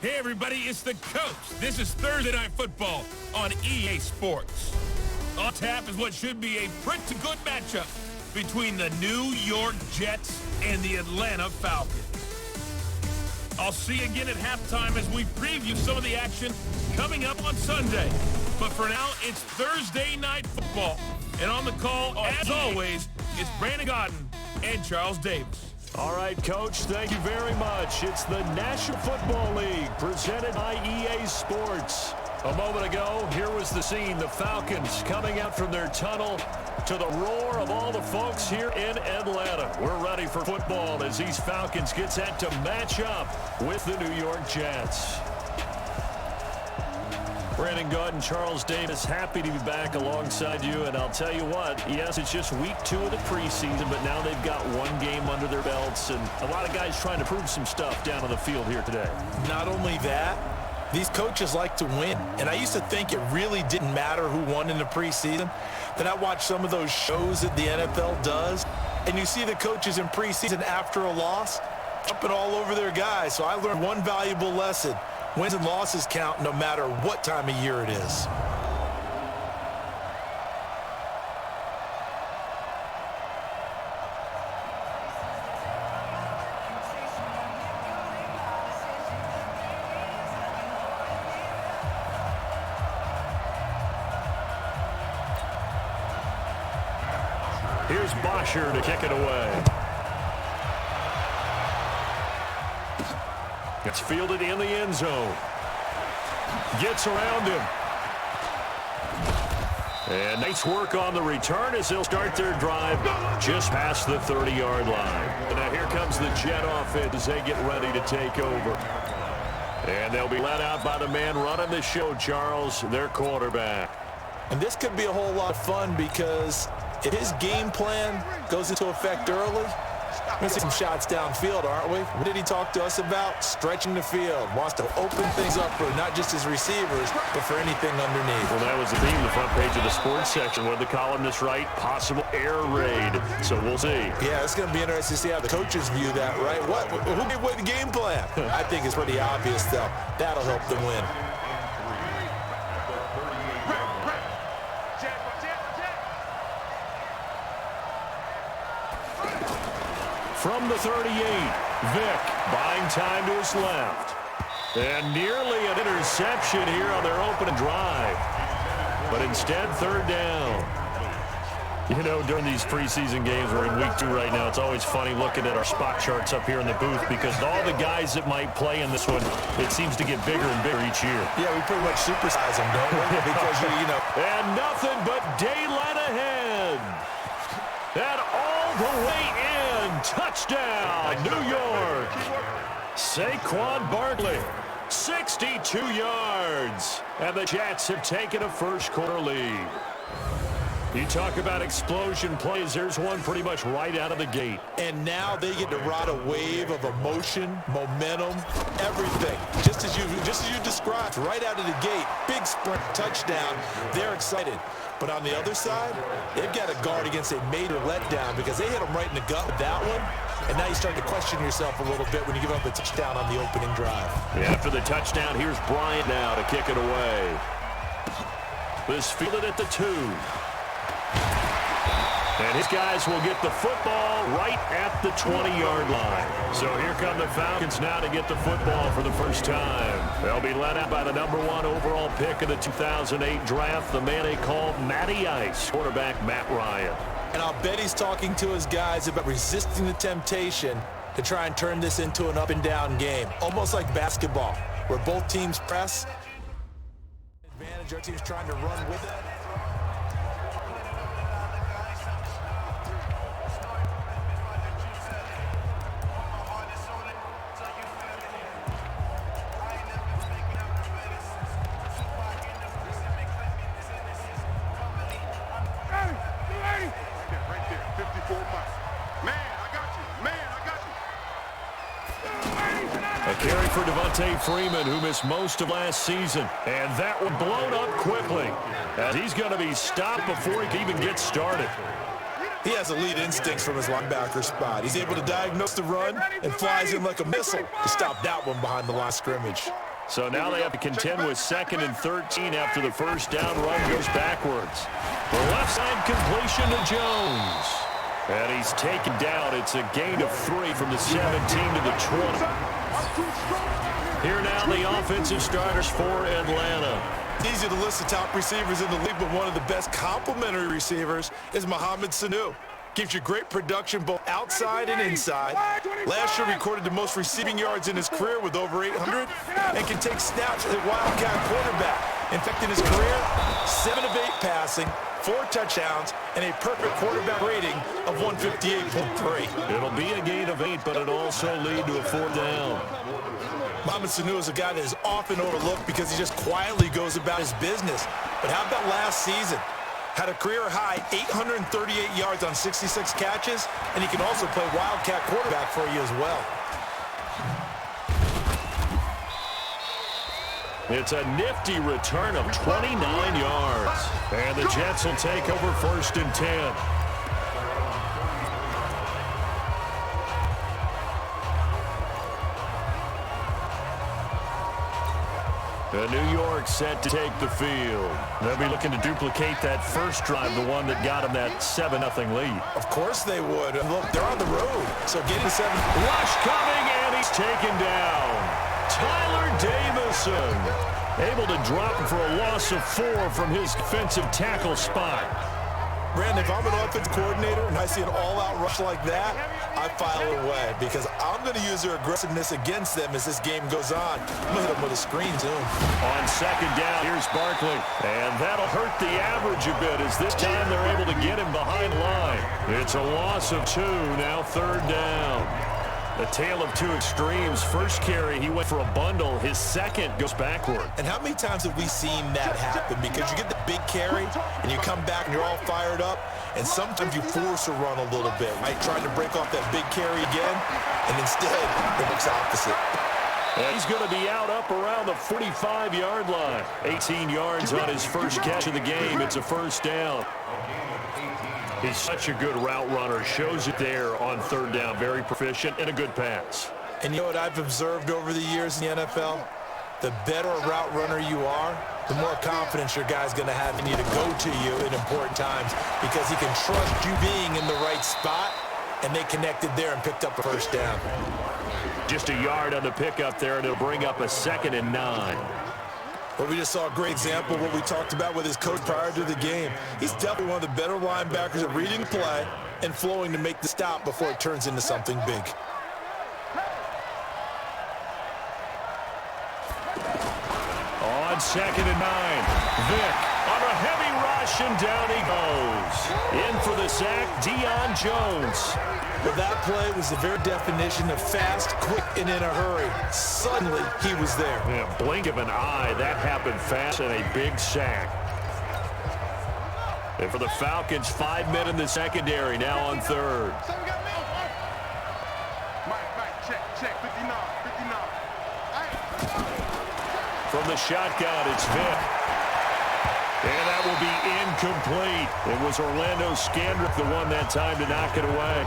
Hey everybody, it's the coach. This is Thursday Night Football on EA Sports. On tap is what should be a pretty good matchup between the New York Jets and the Atlanta Falcons. I'll see you again at halftime as we preview some of the action coming up on Sunday. But for now, it's Thursday Night Football. And on the call, as always, it's Brandon Godden and Charles Davis. All right, Coach, thank you very much. It's the National Football League presented by EA Sports. A moment ago, here was the scene. The Falcons coming out from their tunnel to the roar of all the folks here in Atlanta. We're ready for football as these Falcons get set to match up with the New York Jets. Brandon Godden, Charles Davis, happy to be back alongside you. And I'll tell you what, yes, it's just week 2 of the preseason, but now they've got one game under their belts. And a lot of guys trying to prove some stuff down on the field here today. Not only that, these coaches like to win. And I used to think it really didn't matter who won in the preseason. Then I watched some of those shows that the NFL does. And you see the coaches in preseason after a loss jumping all over their guys. So I learned one valuable lesson. Wins and losses count no matter what time of year it is. Here's Bosher to kick it away. It's fielded in the end zone. Gets around him. And nice work on the return as they'll start their drive just past the 30-yard line. And now here comes the Jet offense as they get ready to take over. And they'll be led out by the man running the show, Charles, their quarterback. And this could be a whole lot of fun because if his game plan goes into effect early, we're going to see some shots downfield, aren't we? What did he talk to us about? Stretching the field. Wants to open things up for not just his receivers, but for anything underneath. Well, that was the theme, the front page of the sports section. What did the columnists write? Possible air raid. So we'll see. Yeah, it's going to be interesting to see how the coaches view that, right? Who gave away the game plan? I think it's pretty obvious, though. That'll help them win. From the 38, Vick buying time to his left. And nearly an interception here on their opening drive. But instead, third down. You know, during these preseason games, we're in week 2 right now, it's always funny looking at our spot charts up here in the booth because all the guys that might play in this one, it seems to get bigger and bigger each year. Yeah, we pretty much supersize them, don't we? Because, you know. And nothing but daylight ahead. And all the way in. Touchdown, New York. Saquon Barkley, 62 yards. And the Jets have taken a first-quarter lead. You talk about explosion plays. There's one pretty much right out of the gate. And now they get to ride a wave of emotion, momentum, everything. Just as you described, right out of the gate, big sprint, touchdown. They're excited. But on the other side, they've got to guard against a major letdown because they hit them right in the gut with that one. And now you start to question yourself a little bit when you give up the touchdown on the opening drive. Yeah, after the touchdown, here's Bryant now to kick it away. This fielded at the 2. And his guys will get the football right at the 20-yard line. So here come the Falcons now to get the football for the first time. They'll be led out by the number 1 overall pick of the 2008 draft, the man they call Matty Ice, quarterback Matt Ryan. And I'll bet he's talking to his guys about resisting the temptation to try and turn this into an up-and-down game, almost like basketball, where both teams press. Advantage, our team's trying to run with it. A carry for Devontae Freeman, who missed most of last season. And that one blown up quickly, as he's going to be stopped before he can even get started. He has elite instincts from his linebacker spot. He's able to diagnose the run and flies in like a missile to stop that one behind the line of scrimmage. So now they have to contend with 2nd and 13 after the first down run goes backwards. The left side completion to Jones. And he's taken down. It's a gain of 3 from the 17 to the 20. Here now the offensive starters for Atlanta. It's easy to list the top receivers in the league, but one of the best complementary receivers is Mohamed Sanu. Gives you great production both outside and inside. Last year recorded the most receiving yards in his career with over 800 and can take snaps at Wildcat quarterback. In fact, in his career, 7 of 8 passing, 4 touchdowns, and a perfect quarterback rating of 158.3. It'll be a gain of 8, but it'll also lead to a 4th down. Mohamed Sanu is a guy that is often overlooked because he just quietly goes about his business. But how about last season? Had a career-high 838 yards on 66 catches, and he can also play Wildcat quarterback for you as well. It's a nifty return of 29 yards. And the Jets will take over 1st and 10. New York set to take the field. They'll be looking to duplicate that first drive, the one that got them that 7-0 lead. Of course they would. And look, they're on the road, so getting to 7. Rush coming, and he's taken down. Tyler Davison able to drop him for a loss of 4 from his defensive tackle spot. Brandon, if I'm an offensive coordinator and I see an all-out rush like that, I file it away because I'm going to use their aggressiveness against them as this game goes on. I'm going to hit them with a screen, too. On 2nd down, here's Barkley. And that'll hurt the average a bit as this time they're able to get him behind line. It's a loss of 2, now 3rd down. A tale of 2 extremes. First carry, he went for a bundle. His second goes backward. And how many times have we seen that happen? Because you get the big carry, and you come back and you're all fired up, and sometimes you force a run a little bit, right? Trying to break off that big carry again, and instead, it looks opposite. And he's going to be out up around the 45-yard line. 18 yards on his first catch of the game. It's a 1st down. He's such a good route runner. Shows it there on 3rd down. Very proficient and a good pass. And you know what I've observed over the years in the NFL? The better a route runner you are, the more confidence your guy's going to have in you to go to you in important times because he can trust you being in the right spot, and they connected there and picked up a 1st down. Just a yard on the pickup there, and it'll bring up a 2nd and 9. Well, we just saw a great example of what we talked about with his coach prior to the game. He's definitely one of the better linebackers at reading play and flowing to make the stop before it turns into something big. On 2nd and 9, Vick on a heavy rush, and down he goes. In for the sack, Deion Jones. Well, that play was the very definition of fast, quick, and in a hurry. Suddenly, he was there. Yeah, blink of an eye, that happened fast, and a big sack. And for the Falcons, 5 men in the secondary, now on 3rd. From the shotgun, it's Vick. And that will be incomplete. It was Orlando Scandrick, the one that time to knock it away.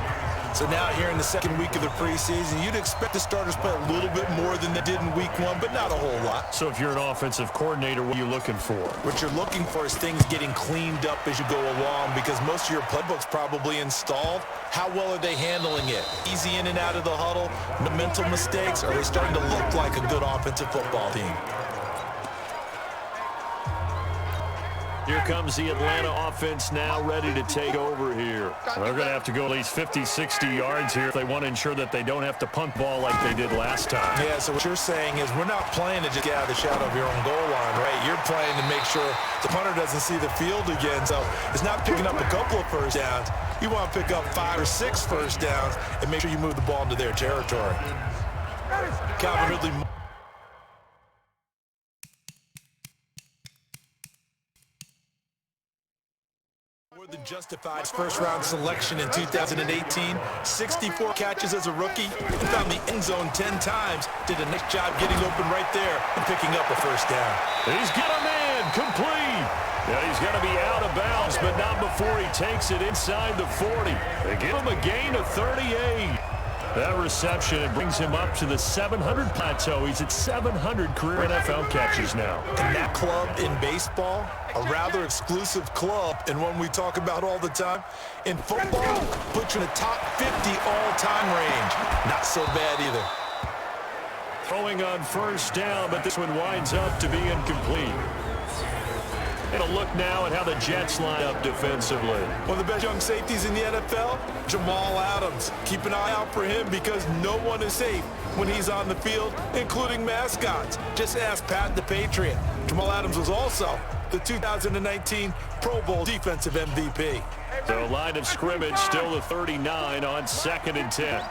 So now here in the 2nd week of the preseason, you'd expect the starters play a little bit more than they did in week 1, but not a whole lot. So if you're an offensive coordinator, what are you looking for? What you're looking for is things getting cleaned up as you go along because most of your playbook's probably installed. How well are they handling it? Easy in and out of the huddle, no mental mistakes, are they starting to look like a good offensive football team? Here comes the Atlanta offense now ready to take over here. They're going to have to go at least 50, 60 yards here if they want to ensure that they don't have to punt ball like they did last time. Yeah, so what you're saying is we're not playing to just get out of the shadow of your own goal line, right? You're playing to make sure the punter doesn't see the field again. So it's not picking up a couple of 1st downs. You want to pick up 5 or 6 1st downs and make sure you move the ball into their territory. Calvin Ridley. More than justified his first-round selection in 2018. 64 catches as a rookie and found the end zone 10 times. Did a nice job getting open right there and picking up a first down. He's got a man complete. Yeah, he's got to be out of bounds, but not before he takes it inside the 40. They give him a gain of 38. That reception, it brings him up to the 700 plateau. He's at 700 career NFL catches now. And that club in baseball, a rather exclusive club and one we talk about all the time. In football, puts you in the top 50 all-time range. Not so bad either. Throwing on first down, but this one winds up to be incomplete. And a look now at how the Jets line up defensively. One of the best young safeties in the NFL, Jamal Adams. Keep an eye out for him because no one is safe when he's on the field, including mascots. Just ask Pat the Patriot. Jamal Adams was also the 2019 Pro Bowl Defensive MVP. So line of scrimmage still the 39 on 2nd and 10.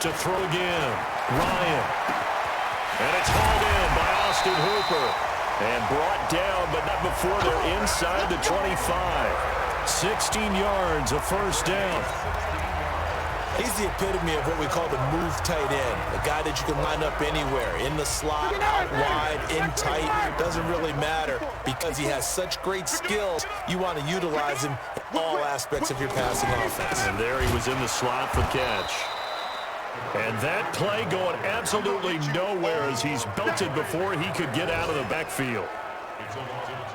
To throw again, Ryan. And it's hauled in by Austin Hooper. And brought down, but not before they're inside the 25. 16 yards, a first down. He's the epitome of what we call the move tight end. A guy that you can line up anywhere. In the slot, out wide, in tight. Doesn't really matter because he has such great skills. You want to utilize him in all aspects of your passing offense. And there he was in the slot for catch. And that play going absolutely nowhere as he's belted before he could get out of the backfield.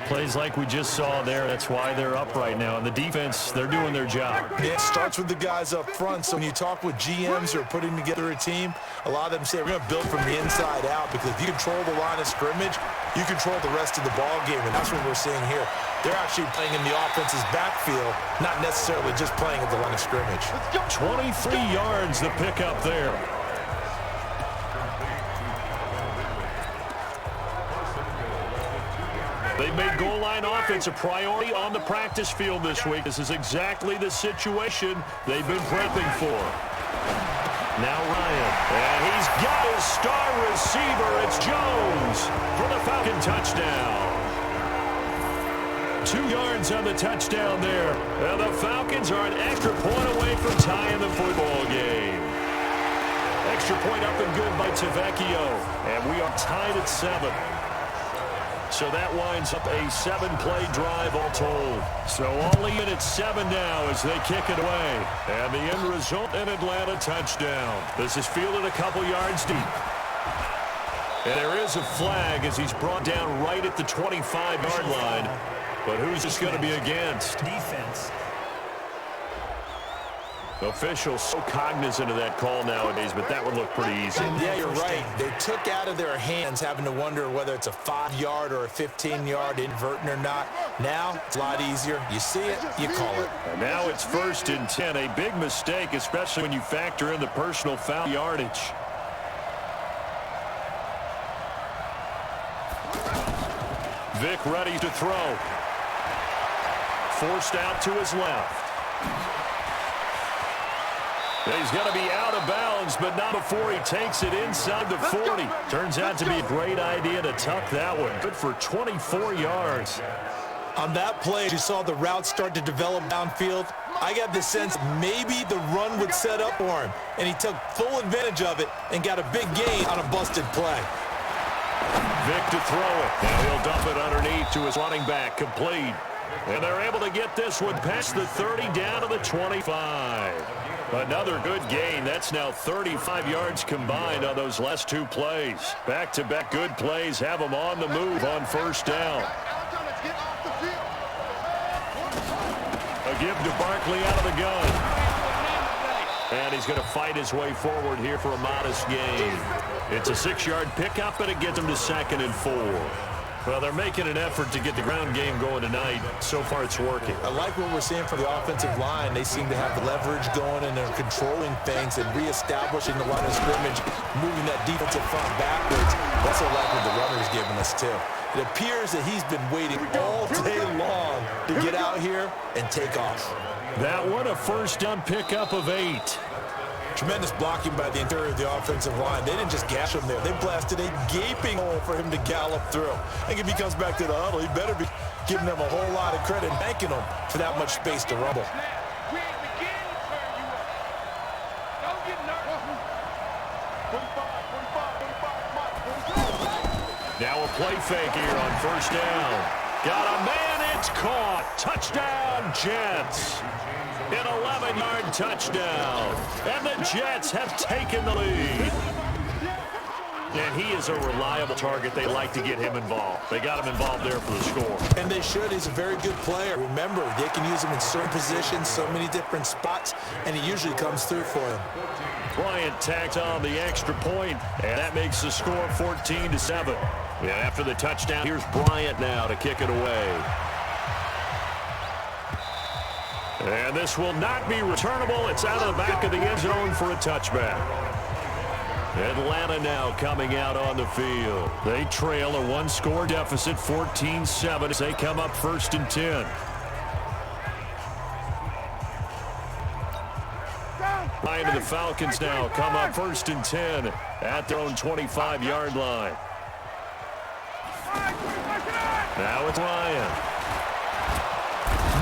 Plays like we just saw there, that's why they're up right now. And the defense, they're doing their job. It starts with the guys up front. So when you talk with GMs who are putting together a team, a lot of them say we're going to build from the inside out because if you control the line of scrimmage, you control the rest of the ball game. And that's what we're seeing here. They're actually playing in the offense's backfield, not necessarily just playing at the line of scrimmage. 23 yards the pickup there. They've made goal line offense a priority on the practice field this week. This is exactly the situation they've been prepping for. Now Ryan, and he's got his star receiver. It's Jones for the Falcon touchdown. 2 yards on the touchdown there. And the Falcons are an extra point away from tying the football game. Extra point up and good by Tavecchio. And we are tied at 7. So that winds up a 7-play drive all told. So only in at 7 now as they kick it away. And the end result, an Atlanta touchdown. This is fielded a couple yards deep. And there is a flag as he's brought down right at the 25-yard line. But who's this going to be against? Defense. Officials so cognizant of that call nowadays, but that would look pretty easy. Yeah, you're right. They took out of their hands having to wonder whether it's a 5-yard or a 15-yard inverting or not. Now, it's a lot easier. You see it, you call it. And now it's 1st and 10. A big mistake, especially when you factor in the personal foul yardage. Vic ready to throw. Forced out to his left. He's going to be out of bounds, but not before he takes it inside the 40. Turns out to be a great idea to tuck that one. Good for 24 yards. On that play, you saw the route start to develop downfield. I got the sense maybe the run would set up for him, and he took full advantage of it and got a big gain on a busted play. Vic to throw it, and he'll dump it underneath to his running back, complete. And they're able to get this one past the 30 down to the 25. Another good gain. That's now 35 yards combined on those last 2 plays. Back-to-back good plays have them on the move on first down. A give to Barkley out of the gun. And he's going to fight his way forward here for a modest gain. It's a 6-yard pickup, and it gets him to 2nd and 4. Well, they're making an effort to get the ground game going tonight. So far, it's working. I like what we're seeing from the offensive line. They seem to have the leverage going, and they're controlling things and reestablishing the line of scrimmage, moving that defensive front backwards. That's what I like what the runner's giving us, too. It appears that he's been waiting all day long to get out here and take off. That one, a first down pickup of 8. Tremendous blocking by the interior of the offensive line. They didn't just gash him there. They blasted a gaping hole for him to gallop through. I think if he comes back to the huddle, he better be giving them a whole lot of credit and thanking them for that much space to rumble. Now a play fake here on first down. Got a man, it's caught. Touchdown, Jets. An 11-yard touchdown. And the Jets have taken the lead. And he is a reliable target. They like to get him involved. They got him involved there for the score. And they should. He's a very good player. Remember, they can use him in certain positions, so many different spots, and he usually comes through for him. Bryant tacked on the extra point, and that makes the score 14-7. And after the touchdown, here's Bryant now to kick it away. And this will not be returnable. It's out of the back of the end zone for a touchback. Atlanta now coming out on the field. They trail a one-score deficit, 14-7, as they come up first and 10. Line to the Falcons now come up first and 10 at their own 25-yard line. Now it's Ryan.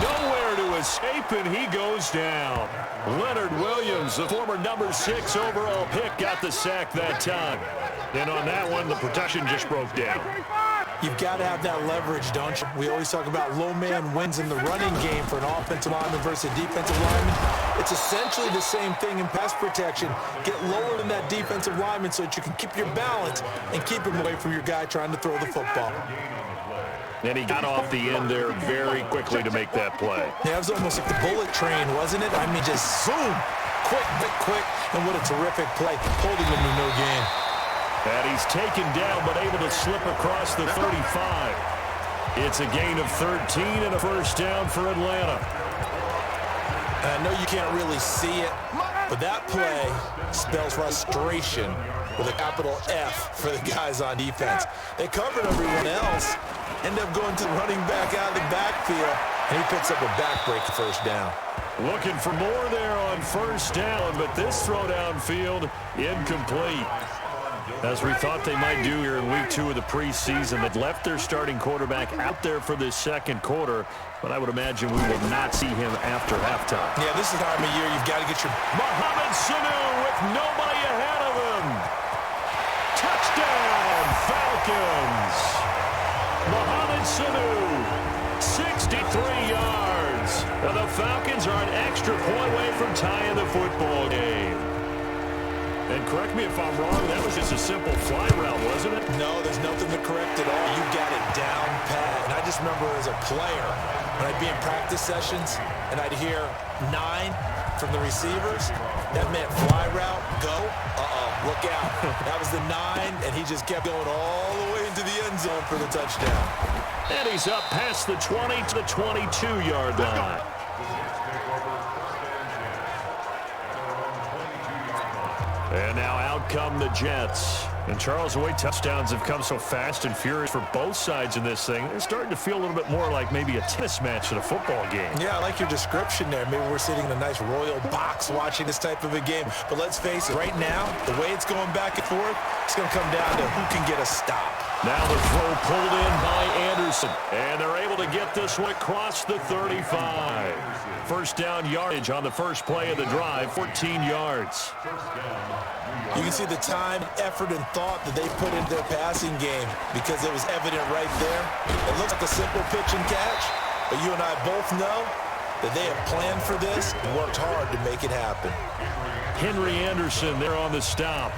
Nowhere to escape, and he goes down. Leonard Williams, the former number 6 overall pick, got the sack that time. And on that one, the protection just broke down. You've got to have that leverage, don't you? We always talk about low man wins in the running game for an offensive lineman versus a defensive lineman. It's essentially the same thing in pass protection. Get lower than that defensive lineman so that you can keep your balance and keep him away from your guy trying to throw the football. And he got off the end there very quickly to make that play. Yeah, it was almost like the bullet train, wasn't it? I mean, just zoom, quick, and what a terrific play, holding him to no gain. And he's taken down, but able to slip across the 35. It's a gain of 13 and a first down for Atlanta. I know you can't really see it, but that play spells frustration with a capital F for the guys on defense. They covered everyone else, end up going to the running back out of the backfield, and he picks up a backbreaking first down. Looking for more there on first down, but this throw downfield incomplete. As we thought they might do here in week 2 of the preseason, they've left their starting quarterback out there for this second quarter, but I would imagine we will not see him after halftime. Yeah, this is the time of year you've got to get your... Mohamed Sanu with nobody ahead of him. Touchdown, Falcons. Mohamed Sanu, 63 yards. And the Falcons are an extra point away from tying the football game. And correct me if I'm wrong, that was just a simple fly route, wasn't it? No, there's nothing to correct at all. You got it down pat. And I just remember as a player, when I'd be in practice sessions and I'd hear 9 from the receivers, that meant fly route, go, look out. That was the 9, and he just kept going all the way into the end zone for the touchdown. And he's up past the 20 to the 22-yard line. And now out come the Jets. And Charles, the way touchdowns have come so fast and furious for both sides in this thing, it's starting to feel a little bit more like maybe a tennis match at a football game. Yeah, I like your description there. Maybe we're sitting in a nice royal box watching this type of a game. But let's face it, right now, the way it's going back and forth, it's going to come down to who can get a stop. Now the throw pulled in by Anderson. And they're able to get this one across the 35. First down yardage on the first play of the drive, 14 yards. You can see the time, effort, and thought that they put into their passing game because it was evident right there. It looks like a simple pitch and catch, but you and I both know that they have planned for this and worked hard to make it happen. Henry Anderson there on the stop.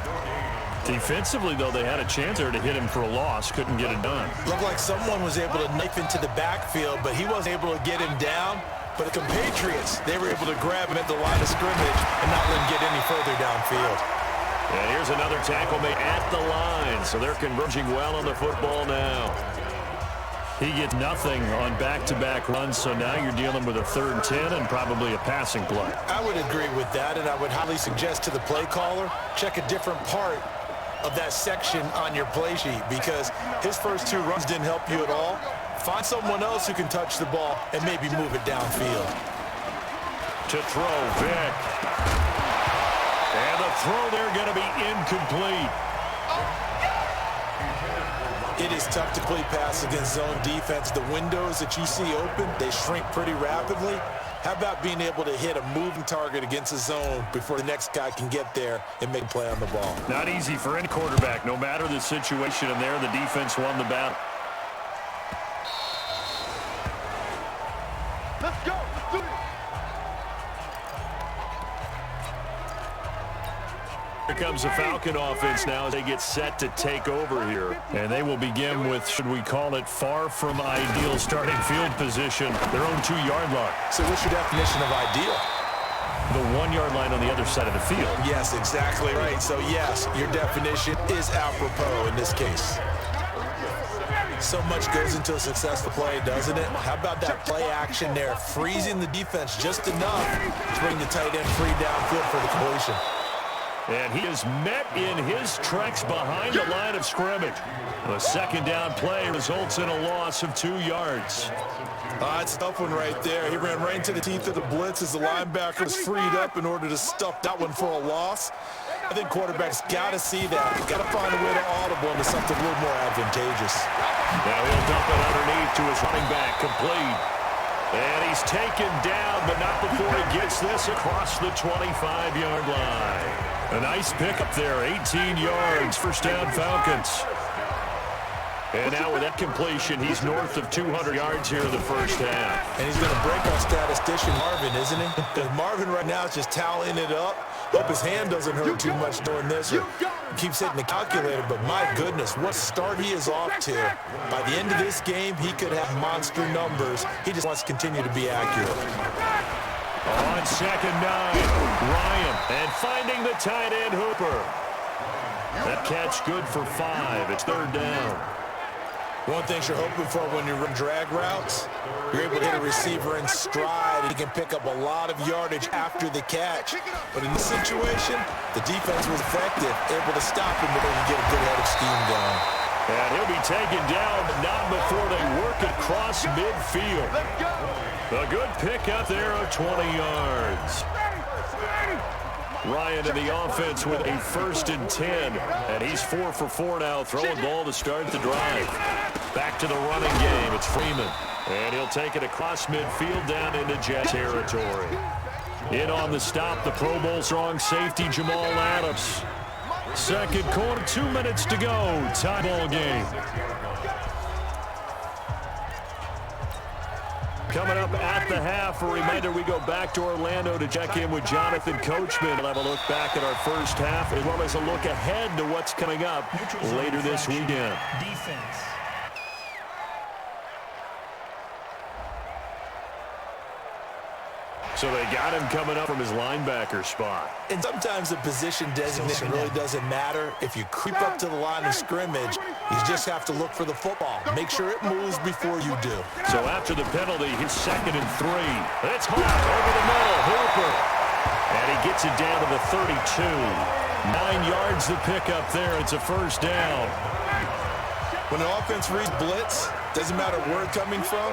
Defensively, though, they had a chance there to hit him for a loss. Couldn't get it done. Looked like someone was able to knife into the backfield, but he wasn't able to get him down. But the compatriots, they were able to grab him at the line of scrimmage and not let him get any further downfield. And here's another tackle made at the line. So they're converging well on the football now. He gets nothing on back-to-back runs, so now you're dealing with a 3rd and 10 and probably a passing play. I would agree with that, and I would highly suggest to the play caller, check a different part of that section on your play sheet because his first 2 runs didn't help you at all. Find someone else who can touch the ball and maybe move it downfield. To throw, Vick. And throw there going to be incomplete. It is tough to complete pass against zone defense. The windows that you see open, they shrink pretty rapidly. How about being able to hit a moving target against a zone before the next guy can get there and make a play on the ball? Not easy for any quarterback, no matter the situation. And there, the defense won the battle. Let's go. Let's do it. Here comes the Falcon offense now as they get set to take over here. And they will begin with, should we call it, far from ideal starting field position, their own 2-yard line. So what's your definition of ideal? The 1-yard line on the other side of the field. Yes, exactly right. So yes, your definition is apropos in this case. So much goes into a successful play, doesn't it? How about that play action there, freezing the defense just enough to bring the tight end free downfield for the completion. And he is met in his tracks behind the line of scrimmage. The second down play results in a loss of 2 yards. It's a tough one right there. He ran right into the teeth of the blitz as the linebacker was freed up in order to stuff that one for a loss. I think quarterbacks got to see that. Got to find a way to audible into something a little more advantageous. Now he'll dump it underneath to his running back, complete. And he's taken down, but not before he gets this across the 25-yard line. A nice pickup there, 18 yards, first down Falcons. And now with that completion, he's north of 200 yards here in the first half. And he's going to break our statistician Marvin, isn't he? Because Marvin right now is just tallying it up. Hope his hand doesn't hurt too much doing this or keeps hitting the calculator. But my goodness, what start he is off to. By the end of this game, he could have monster numbers. He just wants to continue to be accurate. On second 9, Ryan, and finding the tight end Hooper. That catch good for 5. It's third down. One thing you're hoping for when you run drag routes, you're able to hit a receiver in stride. He can pick up a lot of yardage after the catch. But in this situation, the defense was effective, able to stop him and get a good head of steam going. And he'll be taken down, but not before they work across midfield. A good pickup there of 20 yards. Ryan in the offense with a 1st and 10. And he's 4 for 4 now, throwing ball to start the drive. Back to the running game. It's Freeman. And he'll take it across midfield down into Jet territory. In on the stop, the Pro Bowl strong safety Jamal Adams. Second quarter, 2 minutes to go. Tie ball game. Coming up at the half, a reminder we go back to Orlando to check in with Jonathan Coachman. We'll have a look back at our first half as well as a look ahead to what's coming up later this weekend. Defense. So they got him coming up from his linebacker spot. And sometimes the position designation really doesn't matter. If you creep up to the line of scrimmage, you just have to look for the football. Make sure it moves before you do. So after the penalty, he's 2nd and 3. It's hot over the middle, Hooper. And he gets it down to the 32. 9 yards the pickup there. It's a first down. When an offense reads blitz, doesn't matter where it's coming from,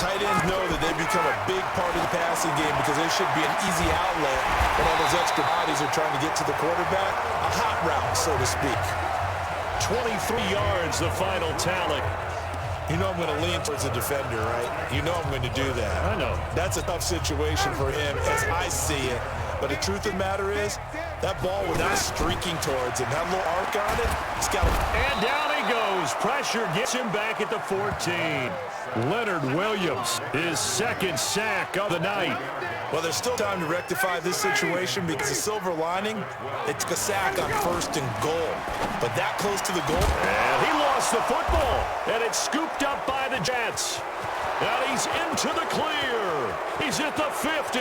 tight ends know that they become a big part of the passing game because there should be an easy outlet when all those extra bodies are trying to get to the quarterback. A hot route, so to speak. 23 yards, the final tally. You know I'm going to lean towards the defender, right? You know I'm going to do that. I know. That's a tough situation for him as I see it. But the truth of the matter is, that ball was not streaking towards him. That little arc on it, it's got to... And down he goes. Pressure gets him back at the 14. Leonard Williams, his 2nd sack of the night. Well, there's still time to rectify this situation because the silver lining, it took a sack on 1st and goal. But that close to the goal... And he lost the football, and it's scooped up by the Jets. And he's into the clear. He's at the 50.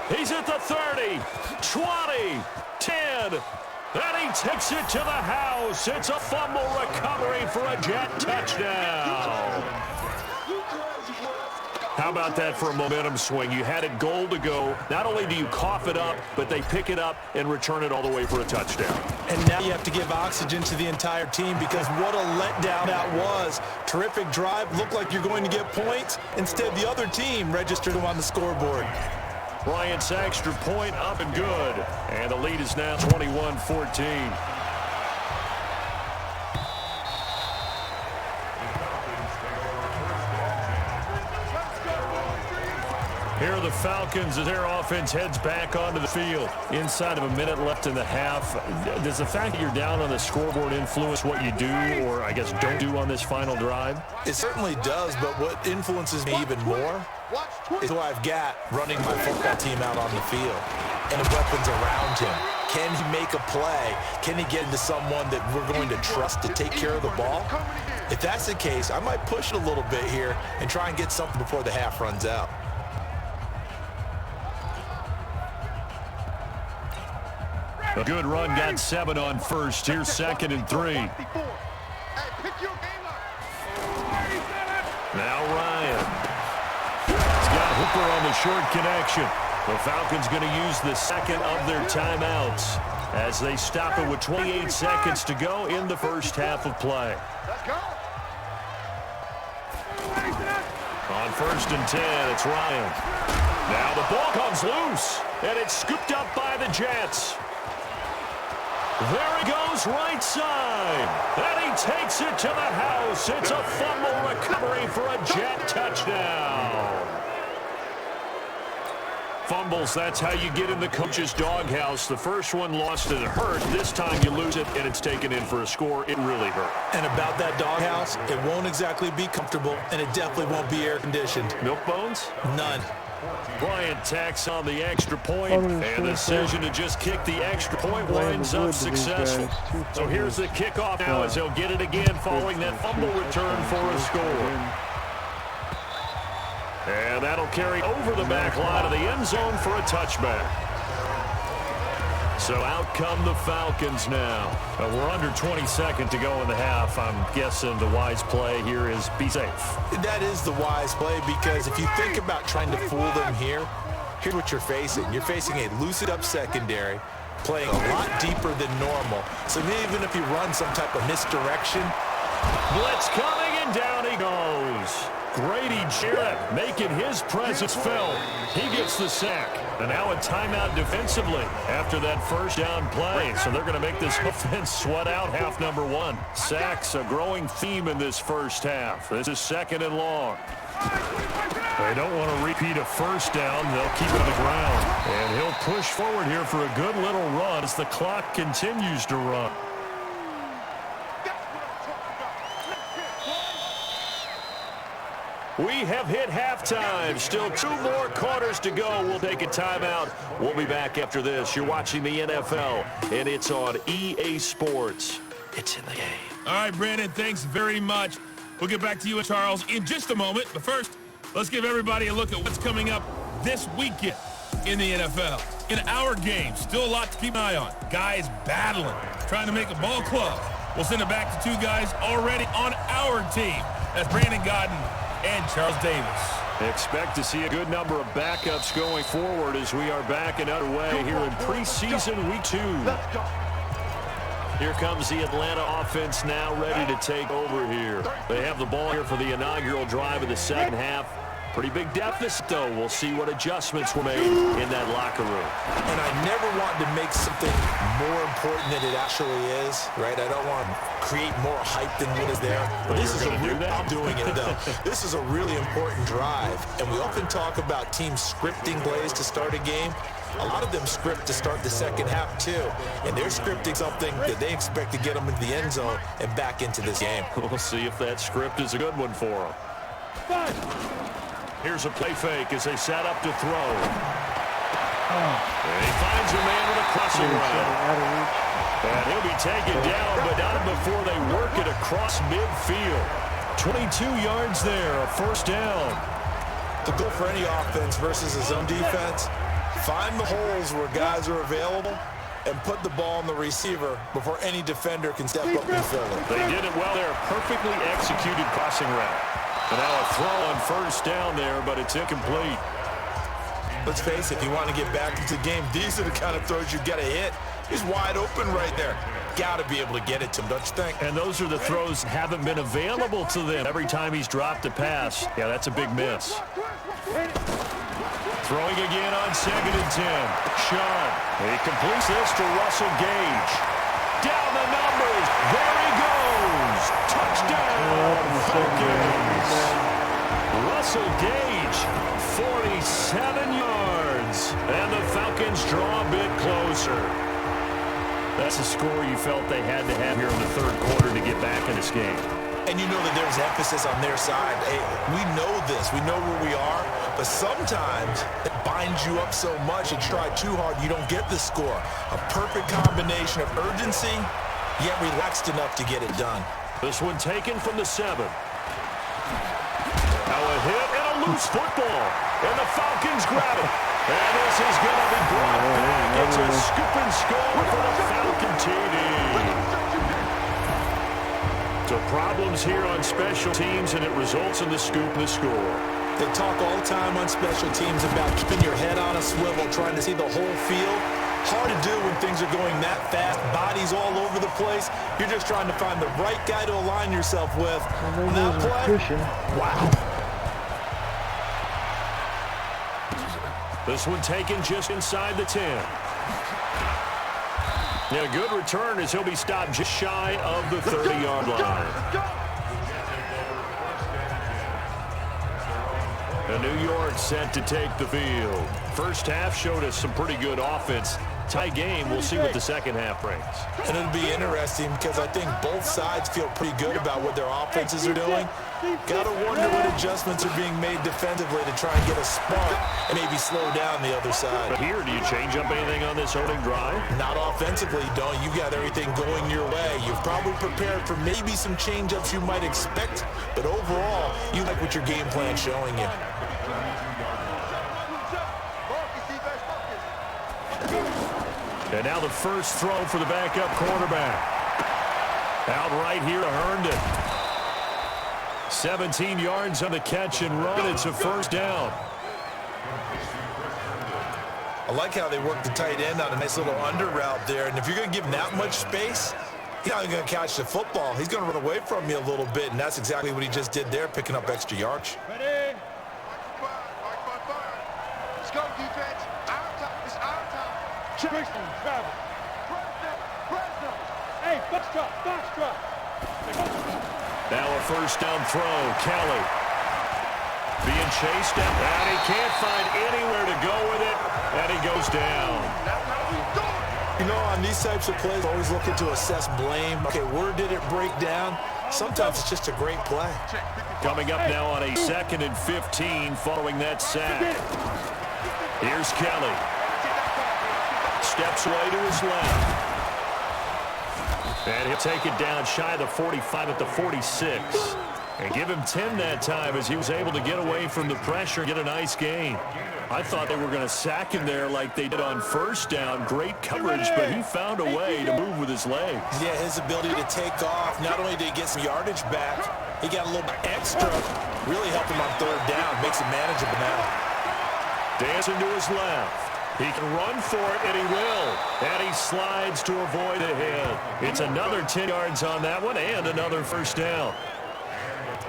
He's at the 30, 20, 10, and he takes it to the house. It's a fumble recovery for a Jet touchdown. How about that for a momentum swing? You had it goal to go. Not only do you cough it up, but they pick it up and return it all the way for a touchdown. And now you have to give oxygen to the entire team because what a letdown that was. Terrific drive. Looked like you're going to get points. Instead, the other team registered them on the scoreboard. Bryant's extra point up and good. And the lead is now 21-14. Here are the Falcons as their offense heads back onto the field. Inside of a minute left in the half. Does the fact that you're down on the scoreboard influence what you do, or I guess don't do on this final drive? It certainly does, but what influences me even more is who I've got running my football team out on the field and the weapons around him. Can he make a play? Can he get into someone that we're going to trust to take care of the ball? If that's the case, I might push it a little bit here and try and get something before the half runs out. A good run, got 7 on first. Here's 2nd and 3. Now Ryan. He's got Hooper on the short connection. The Falcons going to use the second of their timeouts as they stop it with 28 seconds to go in the first half of play. On 1st and 10, it's Ryan. Now the ball comes loose, and it's scooped up by the Jets. There he goes, right side. And he takes it to the house. It's a fumble recovery for a Jet touchdown. Fumbles, that's how you get in the coach's doghouse. The first one lost and it hurt. This time you lose it and it's taken in for a score. It really hurt. And about that doghouse, it won't exactly be comfortable, and it definitely won't be air-conditioned. Milk bones? None. Bryant tacks on the extra point, and the decision to just kick the extra point winds up successful. So here's the kickoff now as he'll get it again following that fumble return for a score. And that'll carry over the back line of the end zone for a touchback. So out come the Falcons now. We're under 20 seconds to go in the half. I'm guessing the wise play here is be safe. That is the wise play, because if you think about trying to fool them here, here's what you're facing. You're facing a loosened-up secondary, playing a lot deeper than normal. So even if you run some type of misdirection. Blitz coming, and down he goes. Grady Jarrett making his presence felt. He gets the sack. And now a timeout defensively after that first down play. So they're going to make this offense sweat out half number 1. Sacks, a growing theme in this first half. This is 2nd and long. They don't want to repeat a first down. They'll keep it on the ground. And he'll push forward here for a good little run as the clock continues to run. We have hit halftime. Still 2 more quarters to go. We'll take a timeout. We'll be back after this. You're watching the NFL, and it's on EA Sports. It's in the game. All right, Brandon, thanks very much. We'll get back to you and Charles in just a moment. But first, let's give everybody a look at what's coming up this weekend in the NFL. In our game, still a lot to keep an eye on. Guys battling, trying to make a ball club. We'll send it back to 2 guys already on our team. That's Brandon Godden and Charles Davis. Expect to see a good number of backups going forward as we are back and underway here in preseason week 2. Here comes the Atlanta offense now ready to take over here. They have the ball here for the inaugural drive of the second half. Pretty big deficit, though. We'll see what adjustments were made in that locker room. And I never want to make something more important than it actually is, right? I don't want to create more hype than what is there. But this is I'm doing it, though. This is a really important drive. And we often talk about teams scripting plays to start a game. A lot of them script to start the second half, too. And they're scripting something that they expect to get them into the end zone and back into this game. We'll see if that script is a good one for them. Here's a play fake as they set up to throw. And he finds a man with a crossing route. And he'll be taken down, but not before they work it across midfield. 22 yards there, a first down. The goal for any offense versus his own defense, find the holes where guys are available and put the ball on the receiver before any defender can step up and fill it. They did it well there. Perfectly executed crossing route. And now a throw on first down there, but it's incomplete. Let's face it, if you want to get back into the game, these are the kind of throws you got to hit. He's wide open right there. Got to be able to get it to him, don't you think? And those are the throws that haven't been available to them every time he's dropped a pass. Yeah, that's a big miss. Throwing again on 2nd and 10. Sean. He completes this to Russell Gage. Down the numbers. There he goes. Touchdown, Falcons. Russell Gage, 47 yards. And the Falcons draw a bit closer. That's a score you felt they had to have here in the third quarter to get back in this game. And you know that there's emphasis on their side. Hey, we know this. We know where we are. But sometimes it binds you up so much and try too hard, you don't get the score. A perfect combination of urgency, yet relaxed enough to get it done. This one taken from the 7. Now a hit and a loose football. And the Falcons grab it. And this is going to be brought back. It's a scoop and score for the Falcon TD. So problems here on special teams, and it results in the scoop and the score. They talk all the time on special teams about keeping your head on a swivel, trying to see the whole field. Hard to do when things are going that fast, bodies all over the place. You're just trying to find the right guy to align yourself with. On that play, wow. This one taken just inside the 10. And a good return as he'll be stopped just shy of the 30-yard line. And New York set to take the field. First half showed us some pretty good offense. Tie game, we'll see what the second half brings. And it'll be interesting because I think both sides feel pretty good about what their offenses are doing. Got to wonder what adjustments are being made defensively to try and get a spark and maybe slow down the other side. But here, do you change up anything on this opening drive? Not offensively, don't. You got everything going your way. You've probably prepared for maybe some change-ups you might expect, but overall, you like what your game plan's showing you. And now the first throw for the backup quarterback. Out right here to Herndon. 17 yards on the catch and run. It's a first down. I like how they work the tight end on a nice little under route there. And if you're going to give him that much space, he's not going to catch the football. He's going to run away from you a little bit, and that's exactly what he just did there, picking up extra yards. Ready? Let's go, defense. Our time. It's our time. Preseason, travel. Preseason. Hey, box truck. Now a first down throw. Kelly being chased down, and he can't find anywhere to go with it, and he goes down. You know, on these types of plays, always looking to assess blame. Okay, where did it break down? Sometimes it's just a great play. Coming up now on a 2nd and 15 following that sack. Here's Kelly. Steps away to his left. And he'll take it down shy of the 45 at the 46. And give him 10 that time as he was able to get away from the pressure and get a nice gain. I thought they were going to sack him there like they did on first down. Great coverage, but he found a way to move with his legs. Yeah, his ability to take off. Not only did he get some yardage back, he got a little bit extra. Really helped him on third down. Makes it manageable now. Dancing to his left. He can run for it, and he will. And he slides to avoid a hit. It's another 10 yards on that one and another first down.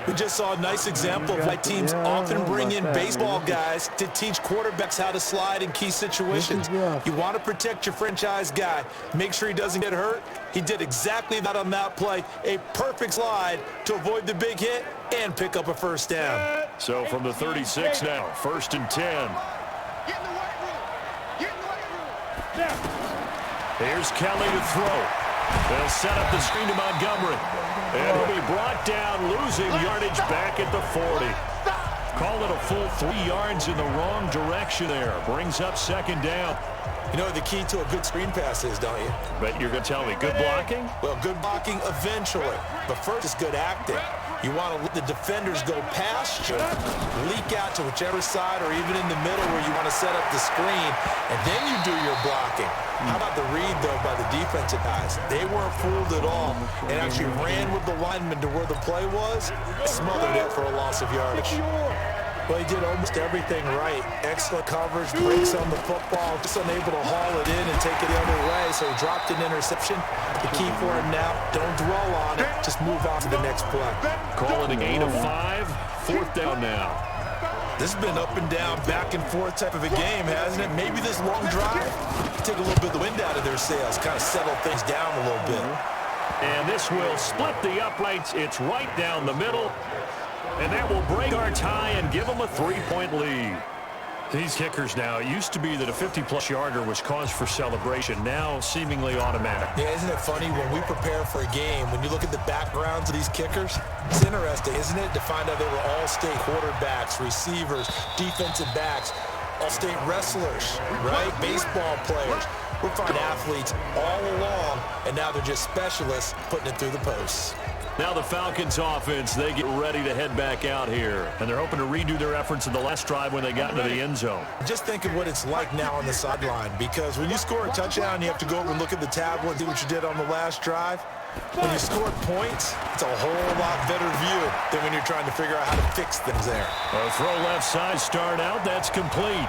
We just saw a nice example of why teams often bring in baseball guys to teach quarterbacks how to slide in key situations. You want to protect your franchise guy. Make sure he doesn't get hurt. He did exactly that on that play. A perfect slide to avoid the big hit and pick up a first down. So from the 36 now, 1st and 10. Get in the weight room. Get in the weight room. Now. Here's Kelly to throw. They'll set up the screen to Montgomery. And he'll be brought down, losing yardage back at the 40. Call it a full 3 yards in the wrong direction there. Brings up 2nd down. You know what the key to a good screen pass is, don't you? But you're going to tell me, good blocking? Well, good blocking eventually. But first is good acting. You want to let the defenders go past you, leak out to whichever side or even in the middle where you want to set up the screen, and then you do your blocking. How about the read, though, by the defensive guys? They weren't fooled at all and actually ran with the lineman to where the play was, smothered it for a loss of yardage. Well, he did almost everything right. Excellent coverage, breaks on the football, just unable to haul it in and take it the other way, so he dropped an interception. The key for him now, don't dwell on it, just move on to the next play. Call it a gain of 5, 4th down now. This has been up and down, back and forth type of a game, hasn't it? Maybe this long drive take a little bit of the wind out of their sails, kind of settle things down a little bit. And this will split the uprights. It's right down the middle. And that will break our tie and give them a 3-point lead. These kickers now, it used to be that a 50-plus yarder was cause for celebration, now seemingly automatic. Yeah, isn't it funny when we prepare for a game, when you look at the backgrounds of these kickers, it's interesting, isn't it, to find out they were all-state quarterbacks, receivers, defensive backs, all-state wrestlers, right? Baseball players. We're finding athletes all along, and now they're just specialists putting it through the posts. Now the Falcons offense, they get ready to head back out here. And they're hoping to redo their efforts in the last drive when they got into the end zone. Just think of what it's like now on the sideline, because when you score a touchdown, you have to go over and look at the tablet and see what you did on the last drive. When you score points, it's a whole lot better view than when you're trying to figure out how to fix things there. A throw left side, start out, that's complete.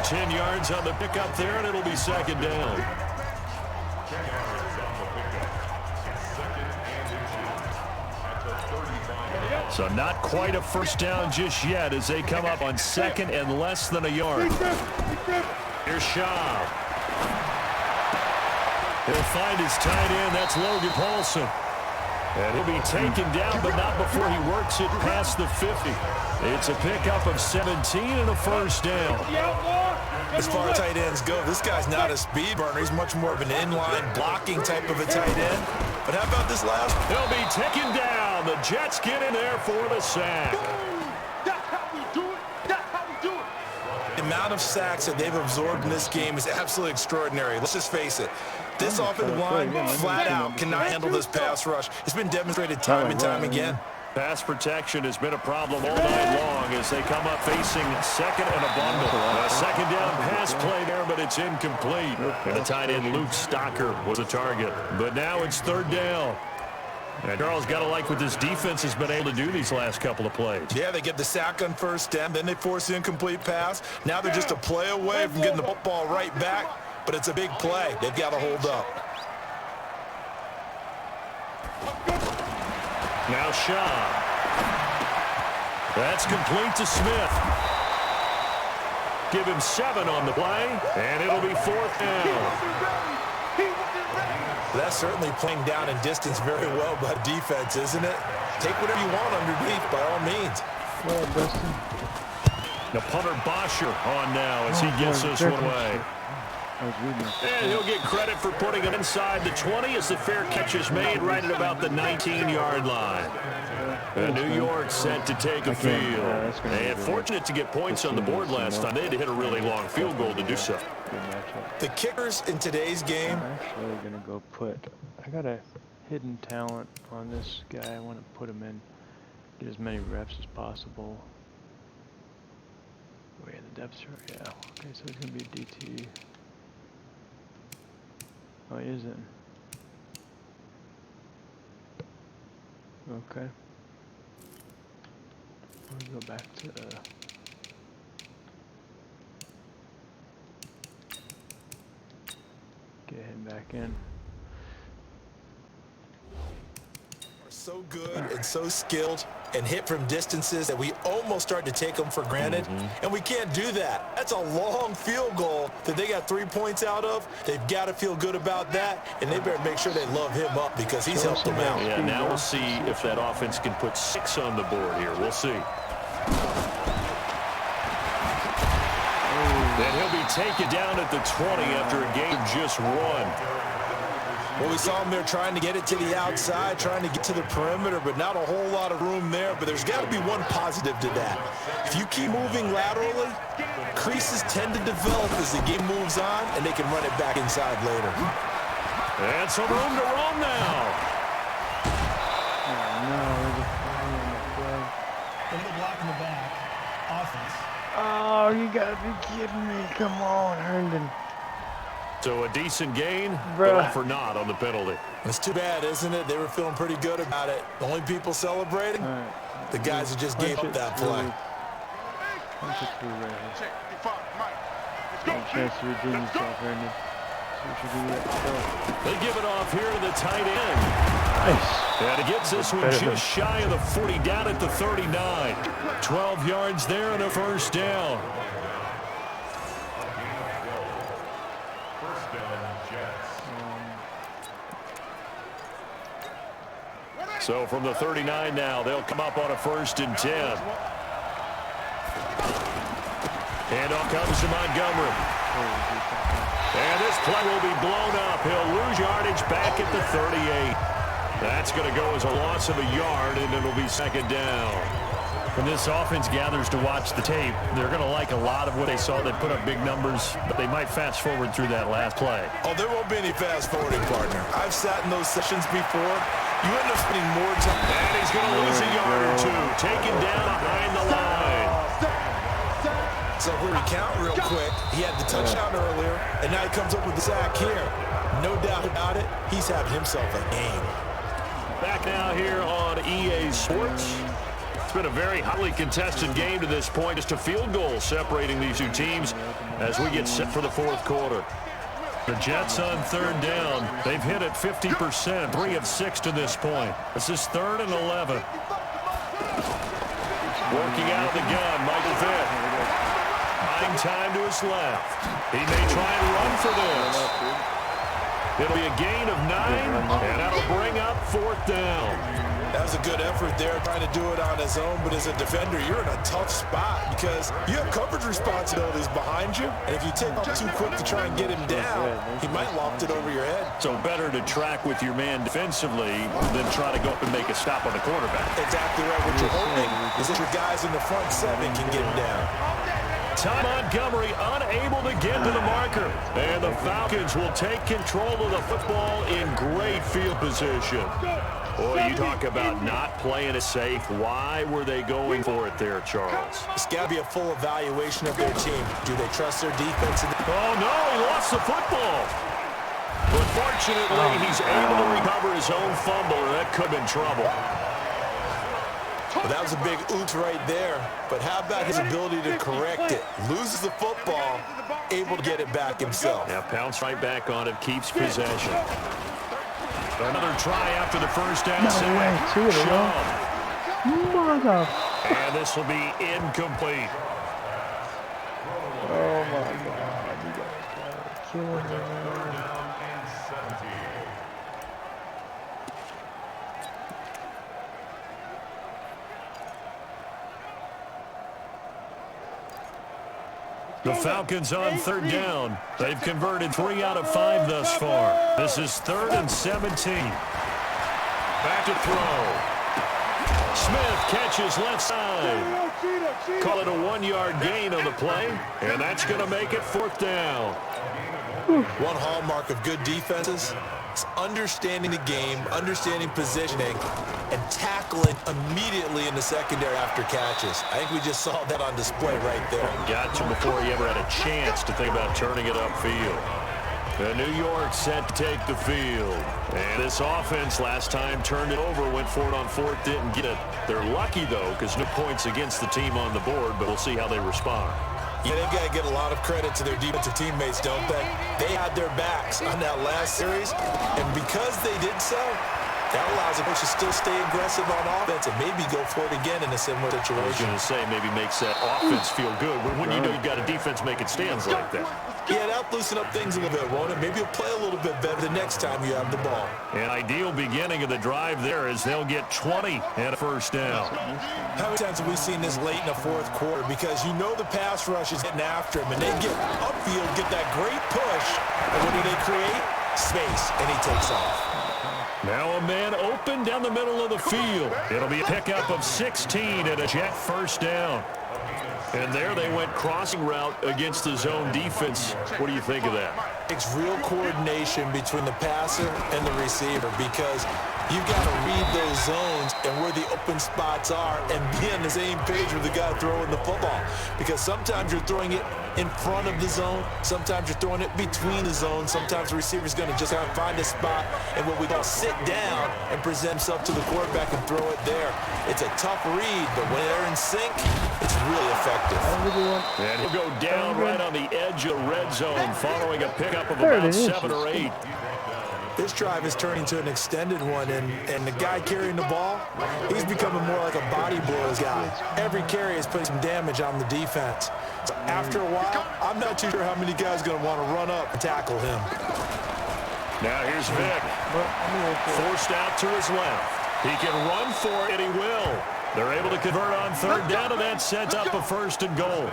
10 yards on the pickup there, and it'll be second down. So not quite a first down just yet as they come up on second and less than a yard. Here's Shaw. He'll find his tight end. That's Logan Paulson. And he'll be taken down, but not before he works it past the 50. It's a pickup of 17 and a first down. As far as tight ends go, this guy's not a speed burner. He's much more of an inline blocking type of a tight end. But how about this last? He'll be taken down. The Jets get in there for the sack. That's how we do it. That's how we do it. The amount of sacks that they've absorbed in this game is absolutely extraordinary. Let's just face it. This offensive line, flat out, cannot handle this pass rush. It's been demonstrated time and time again. Pass protection has been a problem all night long as they come up facing second and a bundle. A second down pass play there, but it's incomplete. And the tight end Luke Stocker was a target. But now it's third down. And Charles got to like what this defense has been able to do these last couple of plays. Yeah, they get the sack on first down, then they force the incomplete pass. Now they're just a play away from getting the football right back, but it's a big play. They've got to hold up. Now Shaw. That's complete to Smith. Give him 7 on the play, and it'll be fourth down. That's certainly playing down in distance very well by defense, isn't it? Take whatever you want underneath, by all means. Well, Dustin. The punter Bosher on now as he gets this one away. And he'll get credit for putting it inside the 20 as the fair catch is made right at about the 19-yard line. And New York set to take a field. And fortunate to get points on the board last time. They had to hit a really long field goal to do so. The kickers in today's game. I'm actually going to go put, I got a hidden talent on this guy. I want to put him in, get as many reps as possible. Oh yeah, the depth chart, yeah. Okay, so it's going to be a DT. Oh, he isn't. Okay. We'll go back to get him back in. So good and so skilled and hit from distances that we almost start to take them for granted, and we can't do that. That's a long field goal that they got 3 points out of. They've got to feel good about that, and they better make sure they love him up because he's helped them out. Yeah, now we'll see if that offense can put 6 on the board here. We'll see. And he'll be taken down at the 20 after a game of just 1. Well, we saw him there trying to get it to the outside, trying to get to the perimeter, but not a whole lot of room there. But there's got to be one positive to that. If you keep moving laterally, creases tend to develop as the game moves on, and they can run it back inside later. And some room to roam now. Oh no, there's a flag on the play. Look at the block in the back. Offense. Oh, you gotta be kidding me. Come on, Herndon. So a decent gain, Bruh. but all for naught on the penalty. It's too bad, isn't it? They were feeling pretty good about it. The only people celebrating, the guys who just gave up that play. Punch it through right here. Check, define, Mike. Let's go. Got a chance to redeem yourself, Herndon. See what you do yet. They give it off here to the tight end. Nice. And it gets this one just shy of the 40, down at the 39. 12 yards there and a first down. So from the 39 now, they'll come up on a 1st and 10. Handoff comes to Montgomery. And this play will be blown up. He'll lose yardage back at the 38. That's going to go as a loss of a yard, and it'll be 2nd down. When this offense gathers to watch the tape, they're going to like a lot of what they saw. They put up big numbers, but they might fast forward through that last play. Oh, there won't be any fast forwarding, partner. I've sat in those sessions before. You end up spending more time. And he's going to lose a yard or two. Taken down behind the line. So if we recount real quick, he had the touchdown earlier, and now he comes up with the sack here. No doubt about it, he's having himself a game. Back now here on EA Sports. It's been a very highly contested game to this point. Just a field goal separating these two teams as we get set for the 4th quarter. The Jets on 3rd down. They've hit it 50%, 3 of 6 to this point. This is 3rd and 11. Working out of the gun, Michael Vick. Buying time to his left. He may try and run for this. It'll be a gain of 9, and that'll bring up 4th down. That was a good effort there, trying to do it on his own, but as a defender, you're in a tough spot because you have coverage responsibilities behind you, and if you take off too quick to try and get him down, he might loft it over your head. So better to track with your man defensively than try to go up and make a stop on the quarterback. Exactly right. What you're hoping is that your guys in the front 7 can get him down. Ty Montgomery unable to get to the marker. And the Falcons will take control of the football in great field position. Boy, you talk about not playing it safe. Why were they going for it there, Charles? It's got to be a full evaluation of their team. Do they trust their defense? Oh, no, he lost the football. But fortunately, he's able to recover his own fumble, or that could have been trouble. Well, that was a big oops right there. But how about his ability to correct it? Loses the football, able to get it back himself. Yeah, pounce right back on it, keeps possession. Another try after the first down. And this will be incomplete. Oh my God! You guys are killing me. The Falcons on 3rd down. They've converted 3 out of 5 thus far. This is 3rd and 17. Back to throw. Smith catches left side. Call it a 1-yard gain on the play, and that's going to make it 4th down. One hallmark of good defenses is understanding the game, understanding positioning, and tackling immediately in the secondary after catches. I think we just saw that on display right there. Got you before he ever had a chance to think about turning it upfield. And New York set to take the field. And this offense last time turned it over, went for it on 4th, didn't get it. They're lucky, though, because no points against the team on the board, but we'll see how they respond. Yeah, they've got to get a lot of credit to their defensive teammates, don't they? They had their backs on that last series, and because they did so, that allows them to still stay aggressive on offense and maybe go for it again in a similar situation. I was going to say, maybe makes that offense feel good when you know you've got a defense making stands like that. Yeah, that'll loosen up things a little bit, won't it? Maybe you'll play a little bit better the next time you have the ball. An ideal beginning of the drive there is they'll get 20 and a first down. How many times have we seen this late in the 4th quarter? Because you know the pass rush is getting after him, and they get upfield, get that great push, and what do they create? Space, and he takes off. Now a man open down the middle of the field. It'll be a pickup of 16 and a Jet first down. And there they went crossing route against the zone defense. What do you think of that? It's real coordination between the passer and the receiver because you've got to read those zones and where the open spots are and be on the same page with the guy throwing the football. Because sometimes you're throwing it in front of the zone. Sometimes you're throwing it between the zones. Sometimes the receiver's going to just have to find a spot and what we call sit down and present himself to the quarterback and throw it there. It's a tough read, but when they're in sync, it's really effective. And he'll go down right on the edge of the red zone following a pickup of about 7 or 8. This drive is turning to an extended one, and the guy carrying the ball, he's becoming more like a body blows guy. Every carry is putting some damage on the defense. So after a while, I'm not too sure how many guys are going to want to run up and tackle him. Now here's Vic. Forced out to his left. He can run for it, and he will. They're able to convert on third down, and that sets up a 1st and goal.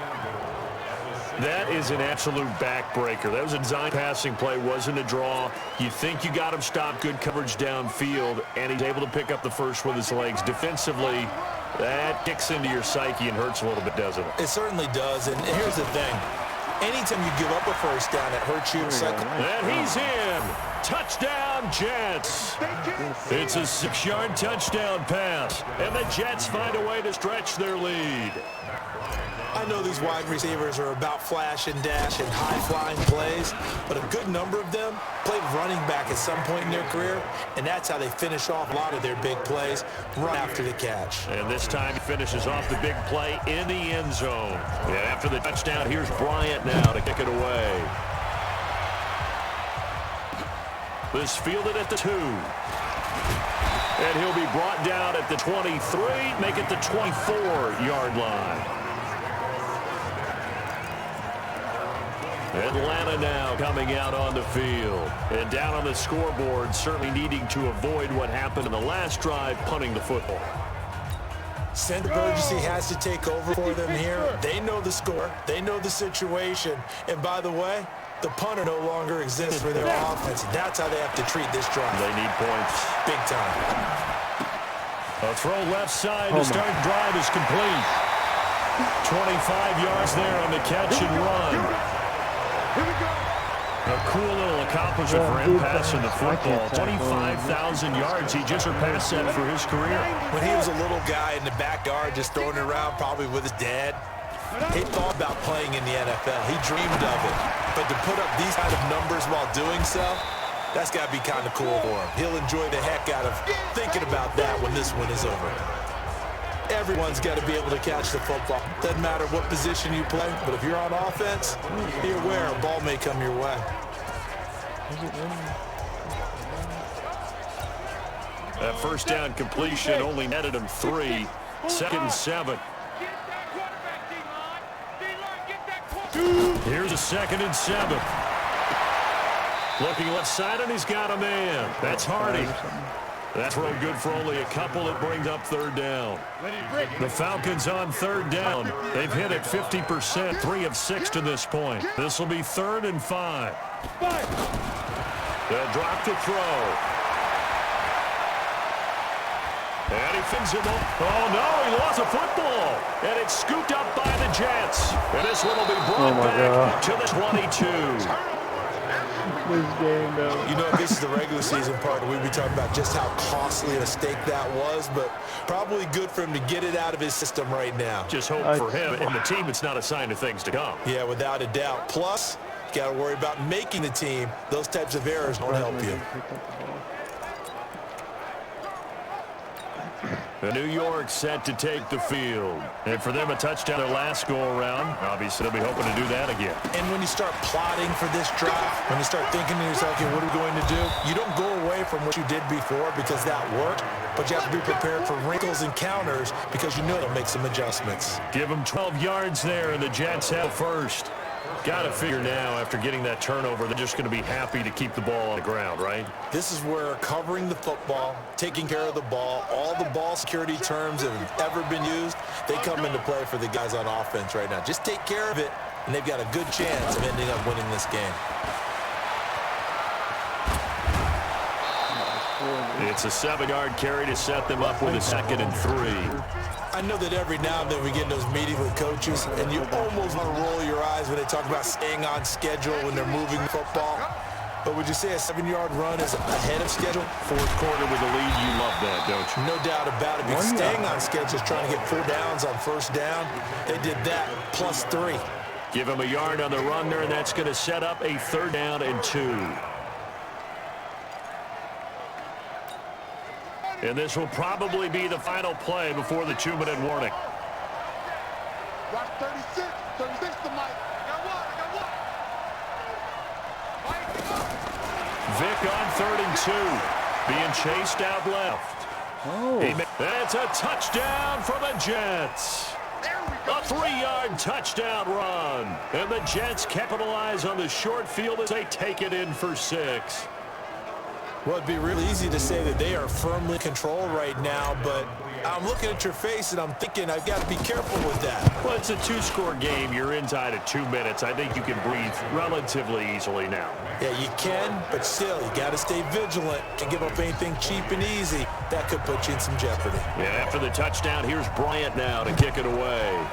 That is an absolute backbreaker. That was a design passing play, wasn't a draw. You think you got him stopped, good coverage downfield, and he's able to pick up the first with his legs. Defensively, that kicks into your psyche and hurts a little bit, doesn't it? It certainly does, and here's the thing. Anytime you give up a first down, it hurts you. And he's in. Touchdown, Jets. It's a 6-yard touchdown pass, and the Jets find a way to stretch their lead. I know these wide receivers are about flash and dash and high-flying plays, but a good number of them played running back at some point in their career, and that's how they finish off a lot of their big plays, run after the catch. And this time he finishes off the big play in the end zone. And after the touchdown, here's Bryant now to kick it away. This fielded at the 2. And he'll be brought down at the 23, make it the 24-yard line. Atlanta now coming out on the field. And down on the scoreboard, certainly needing to avoid what happened in the last drive, punting the football. Sense of urgency has to take over for them here. They know the score. They know the situation. And by the way, the punter no longer exists for their offense. That's how they have to treat this drive. They need points. Big time. A throw left side to start drive is complete. 25 yards there on the catch and run. A cool little accomplishment for him passing the football. 25,000 yards. He just surpassed that for his career. When he was a little guy in the backyard just throwing it around, probably with his dad, he thought about playing in the NFL. He dreamed of it. But to put up these kind of numbers while doing so, that's got to be kind of cool for him. He'll enjoy the heck out of thinking about that when this one is over. Everyone's got to be able to catch the football. Doesn't matter what position you play, but if you're on offense, be aware a ball may come your way. That first down completion only netted him 3. 2nd and 7. Here's a 2nd and 7. Looking left side, and he's got a man. That's Hardy. That's real good for only a couple. It brings up third down. The Falcons on third down. They've hit it 50%, 3 of 6 to this point. This will be 3rd and 5. They'll drop to throw. And he fins him up. Oh, no, he lost a football. And it's scooped up by the Jets. And this one will be brought back to the 22. This game, though. You know, this is the regular season part. We'd be talking about just how costly a mistake that was, but probably good for him to get it out of his system right now. Just hope for him and the team it's not a sign of things to come. Yeah, without a doubt. Plus, you got to worry about making the team. Those types of errors don't help you. The New York set to take the field. And for them, a touchdown their last go-around. Obviously, they'll be hoping to do that again. And when you start plotting for this drive, when you start thinking to yourself, okay, what are we going to do? You don't go away from what you did before because that worked, but you have to be prepared for wrinkles and counters because you know they'll make some adjustments. Give them 12 yards there, and the Jets have first. Got to figure now, after getting that turnover, they're just going to be happy to keep the ball on the ground, right? This is where covering the football, taking care of the ball, all the ball security terms that have ever been used, they come into play for the guys on offense right now. Just take care of it, and they've got a good chance of ending up winning this game. It's a 7-yard carry to set them up with a 2nd and 3. I know that every now and then we get in those meetings with coaches, and you almost want to roll your eyes when they talk about staying on schedule when they're moving the football. But would you say a 7-yard run is ahead of schedule? 4th quarter with the lead, you love that, don't you? No doubt about it, because staying on schedule is trying to get 4 downs on first down. They did that plus 3. Give him a yard on the run there, and that's going to set up a 3rd down and 2. And this will probably be the final play before the 2-minute warning. Watch 36. 36 to Mike. I got one. Vic on 3rd and 2. Being chased out left. That's a touchdown for the Jets. A 3-yard touchdown run. And the Jets capitalize on the short field as they take it in for 6. Well, it'd be really easy to say that they are firmly controlled right now, but I'm looking at your face and I'm thinking I've got to be careful with that. Well, it's a 2-score game. You're inside of 2 minutes. I think you can breathe relatively easily now. Yeah, you can, but still, you got to stay vigilant. Can't give up anything cheap and easy. That could put you in some jeopardy. Yeah, after the touchdown, here's Bryant now to kick it away.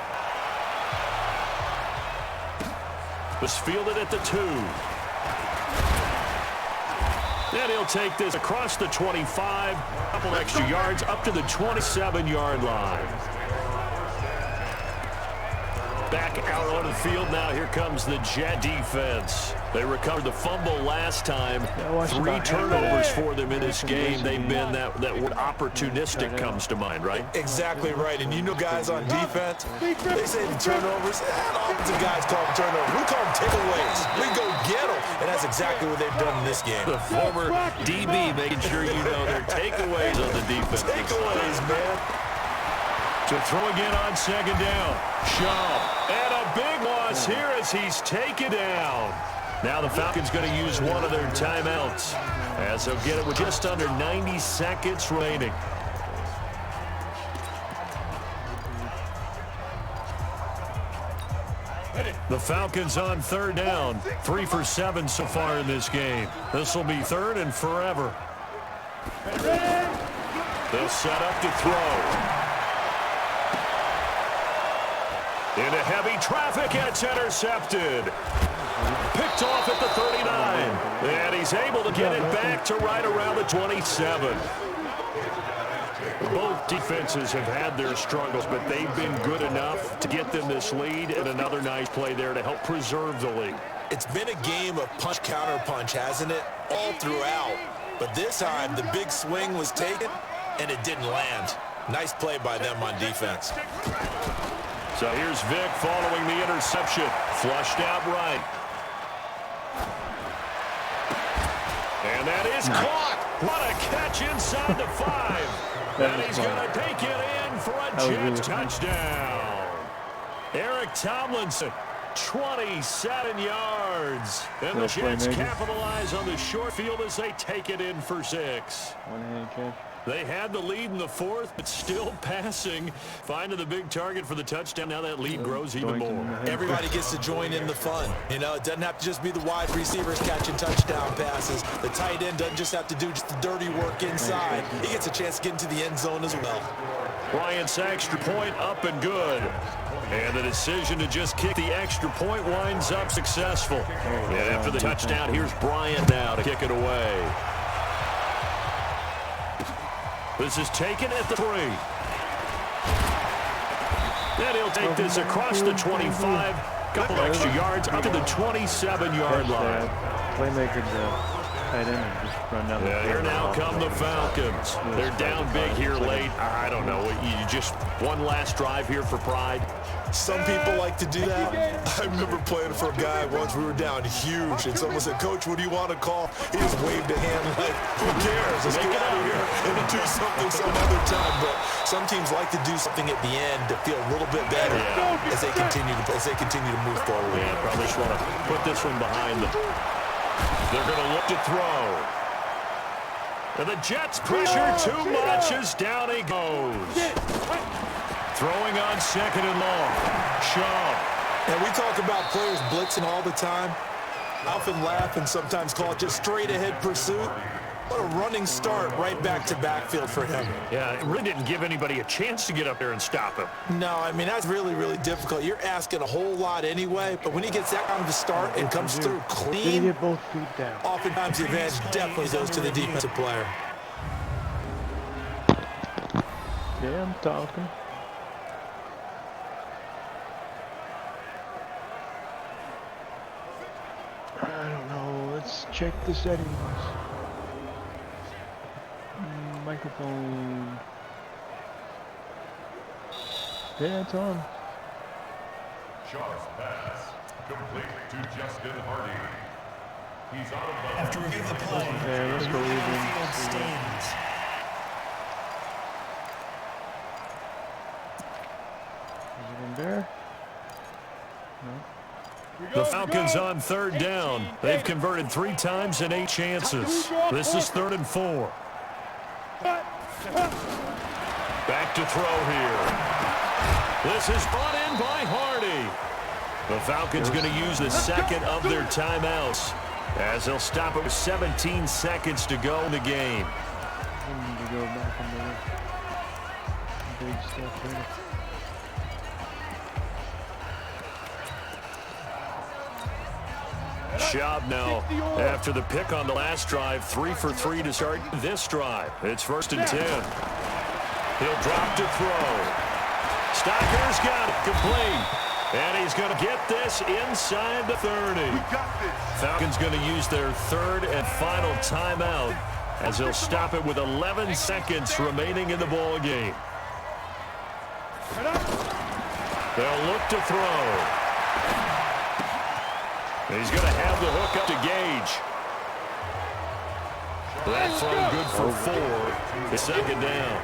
Was fielded at the 2. And he'll take this across the 25, a couple extra yards up to the 27-yard line. Back out on the field now. Here comes the Jet defense. They recovered the fumble last time. 3 turnovers for them in this game. They've been that word opportunistic comes to mind, right? Exactly right. And you know guys on defense, they say the turnovers, offensive guys call them turnovers. We call them takeaways. We go get them. And that's exactly what they've done in this game. The former DB making sure you know their takeaways on the defense. Takeaways, man. To throw again on 2nd down. Shaw. And a big loss here as he's taken down. Now the Falcons going to use one of their timeouts as they'll get it with just under 90 seconds remaining. The Falcons on 3rd down. 3 for 7 so far in this game. This will be 3rd and forever. They'll set up to throw. Into heavy traffic, it's intercepted. Picked off at the 39. And he's able to get it back to right around the 27. Both defenses have had their struggles, but they've been good enough to get them this lead, and another nice play there to help preserve the lead. It's been a game of punch-counter-punch, hasn't it? All throughout. But this time, the big swing was taken, and it didn't land. Nice play by them on defense. So here's Vic following the interception. Flushed out right. And that is caught. What a catch inside the 5. And he's going to take it in for a Jets touchdown. Eric Tomlinson, 27 yards. And the Jets capitalize on the short field as they take it in for 6. One-handed catch. They had the lead in the 4th, but still passing. Finding the big target for the touchdown. Now that lead grows even more. Everybody gets to join in the fun. You know, it doesn't have to just be the wide receivers catching touchdown passes. The tight end doesn't just have to do just the dirty work inside. He gets a chance to get into the end zone as well. Bryant's extra point up and good. And the decision to just kick the extra point winds up successful. And after the touchdown, here's Bryant now to kick it away. This is taken at the 3. Then he'll take this across the 25. Couple extra yards up to the 27-yard line. Playmaker tight end and just run down the field. Here now come the Falcons. They're down big here late. I don't know. You just one last drive here for pride. Some people like to do that. I remember playing for a guy once. We were down huge, and someone said, "Coach, what do you want to call?" He just waved a hand like, "Who cares? Let's get out of here and do something some other time." But some teams like to do something at the end to feel a little bit better as they continue to move forward. Yeah, probably just want to put this one behind them. They're going to look to throw. And the Jets pressure too much as down he goes. Throwing on 2nd and long. Shaw. And we talk about players blitzing all the time. I often laugh and sometimes call it just straight ahead pursuit. What a running start right back to backfield for him. Yeah, it really didn't give anybody a chance to get up there and stop him. No, I mean, that's really, really difficult. You're asking a whole lot anyway, but when he gets that kind of a start and comes through clean, Did he get both feet down? oftentimes the advantage definitely goes to the defensive player. Yeah, I'm talking. I don't know. Let's check the settings. Microphone. Yeah, it's on. Sharp's pass complete to Justin Hardy. After review of the play, Okay, let's go the even. field stands. Is it in there? No. The Falcons on third down. They've converted 3 times in 8 chances. This is 3rd and 4. Back to throw here. This is brought in by Hardy. The Falcons going to use the second of their timeouts as they'll stop it with 17 seconds to go in the game. We need to go back into the big stuff here. Schaub now, after the pick on the last drive, 3 for 3 to start this drive. It's 1st and 10. He'll drop to throw. Stocker's got it, complete. And he's going to get this inside the 30. Falcons going to use their 3rd and final timeout as they'll stop it with 11 seconds remaining in the ball game. They'll look to throw. He's going to have the hook up to Gage. That throw good for 4. The 2nd down.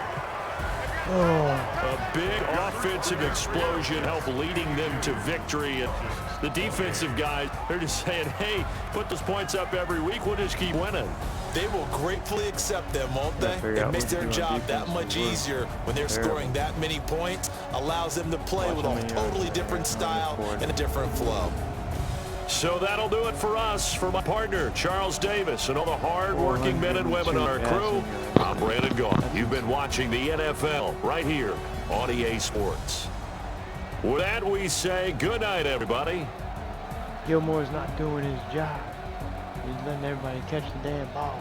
A big offensive explosion helped leading them to victory. And the defensive guys, they're just saying, hey, put those points up every week. We'll just keep winning. They will gratefully accept them, won't they? It makes their job that much easier when they're scoring that many points. Allows them to play with a totally different style and a different flow. So that'll do it for us. For my partner, Charles Davis, and all the hard-working men and women on our crew, I'm Brandon Gaughan. You've been watching the NFL right here on EA Sports. With that, we say good night, everybody. Gilmore's not doing his job. He's letting everybody catch the damn ball.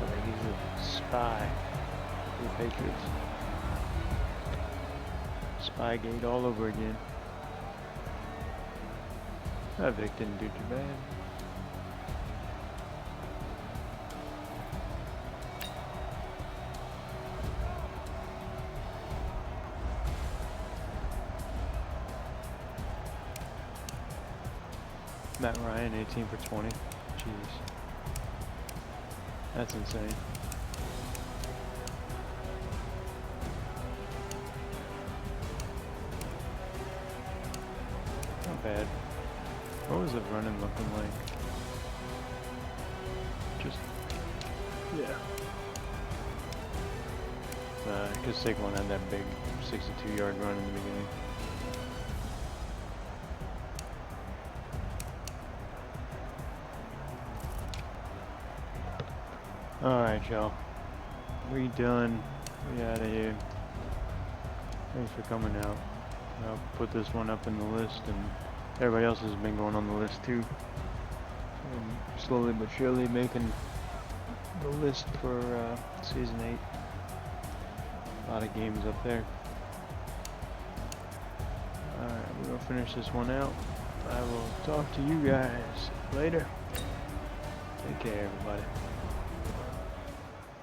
Like he's a spy for the Patriots. Spygate all over again. That Vic didn't do too bad. Matt Ryan, 18 for 20. Jeez. That's insane. Not bad. What was the running looking like? Just, yeah. Because Saquon had that big 62-yard run in the beginning. Alright, y'all. We done. We out of here. Thanks for coming out. I'll put this one up in the list, and everybody else has been going on the list too. Slowly but surely making the list for Season 8. A lot of games up there. Alright, we're going to finish this one out. I will talk to you guys later. Take care, everybody.